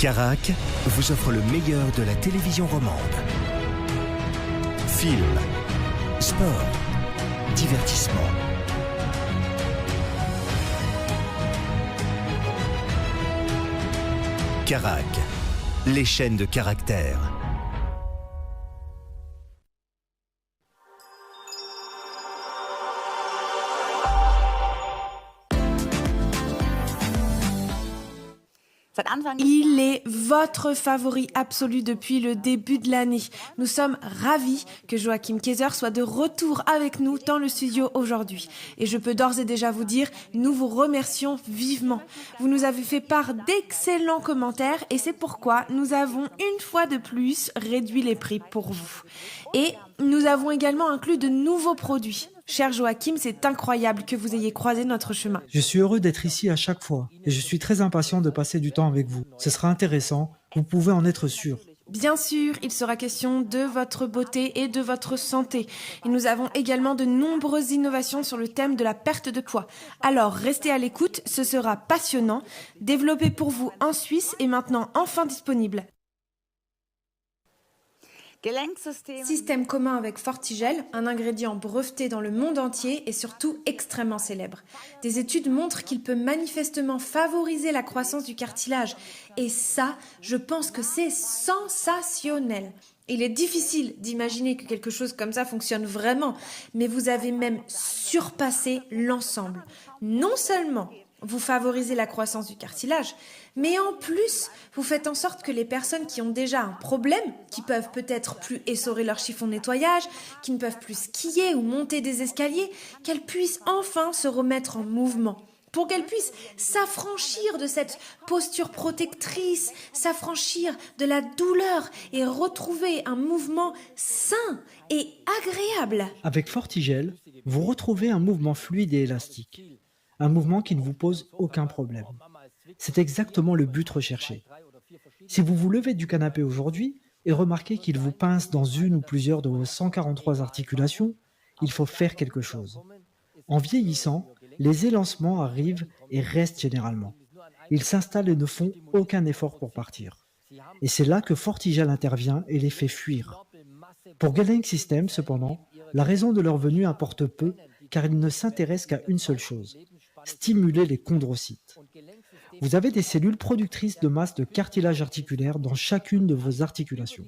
Carac vous offre le meilleur de la télévision romande. Films, sport, divertissement. Carac, les chaînes de caractère. Il est votre favori absolu depuis le début de l'année. Nous sommes ravis que Joachim Kaiser soit de retour avec nous dans le studio aujourd'hui. Et je peux d'ores et déjà vous dire, nous vous remercions vivement. Vous nous avez fait part d'excellents commentaires et c'est pourquoi nous avons une fois de plus réduit les prix pour vous. Et nous avons également inclus de nouveaux produits. Cher Joachim, c'est incroyable que vous ayez croisé notre chemin. Je suis heureux d'être ici à chaque fois et je suis très impatient de passer du temps avec vous. Ce sera intéressant, vous pouvez en être sûr. Bien sûr, il sera question de votre beauté et de votre santé. Et nous avons également de nombreuses innovations sur le thème de la perte de poids. Alors, restez à l'écoute, ce sera passionnant. Développé pour vous en Suisse et maintenant enfin disponible. Système commun avec Fortigel, un ingrédient breveté dans le monde entier et surtout extrêmement célèbre. Des études montrent qu'il peut manifestement favoriser la croissance du cartilage. Et ça, je pense que c'est sensationnel. Il est difficile d'imaginer que quelque chose comme ça fonctionne vraiment, mais vous avez même surpassé l'ensemble. Non seulement vous favorisez la croissance du cartilage, mais en plus, vous faites en sorte que les personnes qui ont déjà un problème, qui peuvent peut-être plus essorer leur chiffon de nettoyage, qui ne peuvent plus skier ou monter des escaliers, qu'elles puissent enfin se remettre en mouvement. Pour qu'elles puissent s'affranchir de cette posture protectrice, s'affranchir de la douleur et retrouver un mouvement sain et agréable. Avec Fortigel, vous retrouvez un mouvement fluide et élastique. Un mouvement qui ne vous pose aucun problème. C'est exactement le but recherché. Si vous vous levez du canapé aujourd'hui et remarquez qu'il vous pince dans une ou plusieurs de vos 143 articulations, il faut faire quelque chose. En vieillissant, les élancements arrivent et restent généralement. Ils s'installent et ne font aucun effort pour partir. Et c'est là que Fortigel intervient et les fait fuir. Pour Gehlenck System, cependant, la raison de leur venue importe peu car ils ne s'intéressent qu'à une seule chose, stimuler les chondrocytes. Vous avez des cellules productrices de masse de cartilage articulaire dans chacune de vos articulations.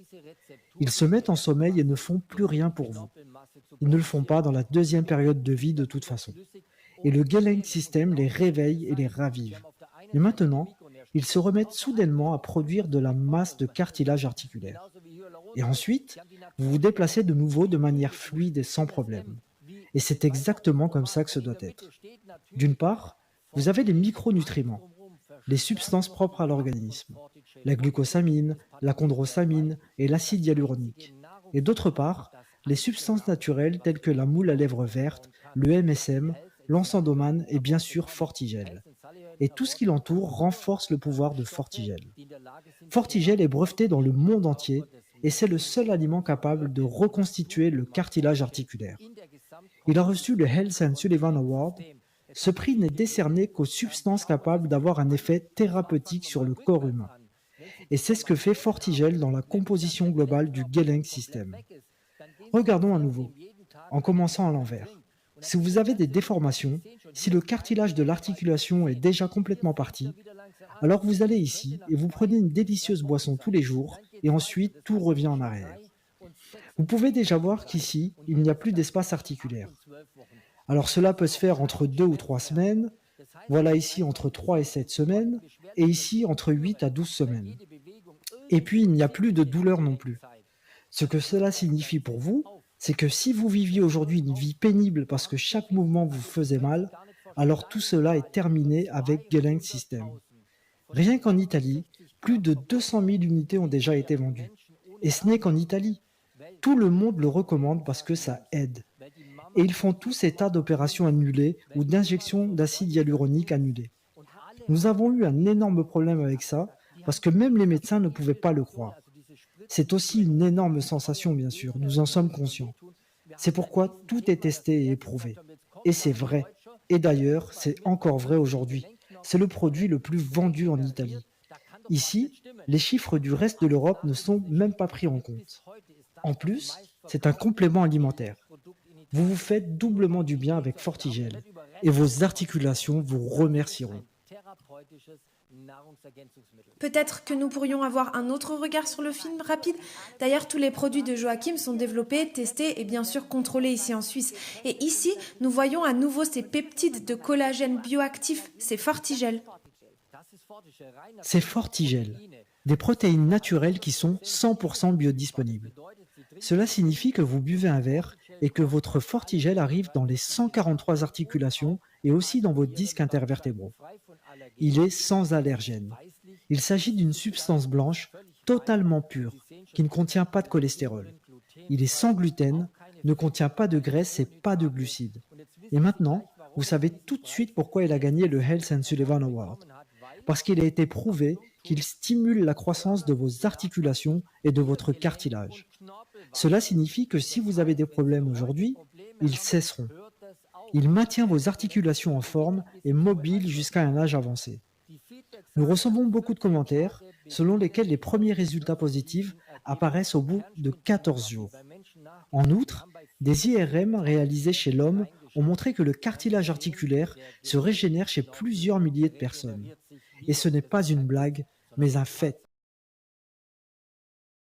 Ils se mettent en sommeil et ne font plus rien pour vous. Ils ne le font pas dans la deuxième période de vie de toute façon. Et le Gehlenck System les réveille et les ravive. Mais maintenant, ils se remettent soudainement à produire de la masse de cartilage articulaire. Et ensuite, vous vous déplacez de nouveau de manière fluide et sans problème. Et c'est exactement comme ça que ce doit être. D'une part, vous avez les micronutriments, les substances propres à l'organisme, la glucosamine, la chondrosamine et l'acide hyaluronique. Et d'autre part, les substances naturelles telles que la moule à lèvres verte, le MSM, l'ensandomane et bien sûr Fortigel. Et tout ce qui l'entoure renforce le pouvoir de Fortigel. Fortigel est breveté dans le monde entier et c'est le seul aliment capable de reconstituer le cartilage articulaire. Il a reçu le Health and Sullivan Award. Ce prix n'est décerné qu'aux substances capables d'avoir un effet thérapeutique sur le corps humain. Et c'est ce que fait Fortigel dans la composition globale du Gehlenck System. Regardons à nouveau, en commençant à l'envers. Si vous avez des déformations, si le cartilage de l'articulation est déjà complètement parti, alors vous allez ici et vous prenez une délicieuse boisson tous les jours et ensuite tout revient en arrière. Vous pouvez déjà voir qu'ici, il n'y a plus d'espace articulaire. Alors cela peut se faire entre 2 ou 3 semaines, voilà ici entre 3 et 7 semaines, et ici entre 8 à 12 semaines. Et puis il n'y a plus de douleur non plus. Ce que cela signifie pour vous, c'est que si vous viviez aujourd'hui une vie pénible parce que chaque mouvement vous faisait mal, alors tout cela est terminé avec Gehlenck System. Rien qu'en Italie, plus de 200 000 unités ont déjà été vendues. Et ce n'est qu'en Italie. Tout le monde le recommande parce que ça aide. Et ils font tous ces tas d'opérations annulées ou d'injections d'acide hyaluronique annulées. Nous avons eu un énorme problème avec ça parce que même les médecins ne pouvaient pas le croire. C'est aussi une énorme sensation, bien sûr, nous en sommes conscients. C'est pourquoi tout est testé et éprouvé. Et c'est vrai. Et d'ailleurs, c'est encore vrai aujourd'hui. C'est le produit le plus vendu en Italie. Ici, les chiffres du reste de l'Europe ne sont même pas pris en compte. En plus, c'est un complément alimentaire. Vous vous faites doublement du bien avec Fortigel et vos articulations vous remercieront. Peut-être que nous pourrions avoir un autre regard sur le film rapide. D'ailleurs, tous les produits de Joachim sont développés, testés et bien sûr contrôlés ici en Suisse. Et ici, nous voyons à nouveau ces peptides de collagène bioactif, c'est Fortigel. C'est Fortigel, des protéines naturelles qui sont 100% biodisponibles. Cela signifie que vous buvez un verre et que votre Fortigel arrive dans les 143 articulations et aussi dans vos disques intervertébraux. Il est sans allergène. Il s'agit d'une substance blanche totalement pure, qui ne contient pas de cholestérol. Il est sans gluten, ne contient pas de graisse et pas de glucides. Et maintenant, vous savez tout de suite pourquoi il a gagné le Health and Sullivan Award. Parce qu'il a été prouvé qu'il stimule la croissance de vos articulations et de votre cartilage. Cela signifie que si vous avez des problèmes aujourd'hui, ils cesseront. Il maintient vos articulations en forme et mobiles jusqu'à un âge avancé. Nous recevons beaucoup de commentaires selon lesquels les premiers résultats positifs apparaissent au bout de 14 jours. En outre, des IRM réalisés chez l'homme ont montré que le cartilage articulaire se régénère chez plusieurs milliers de personnes. Et ce n'est pas une blague, mais un fait.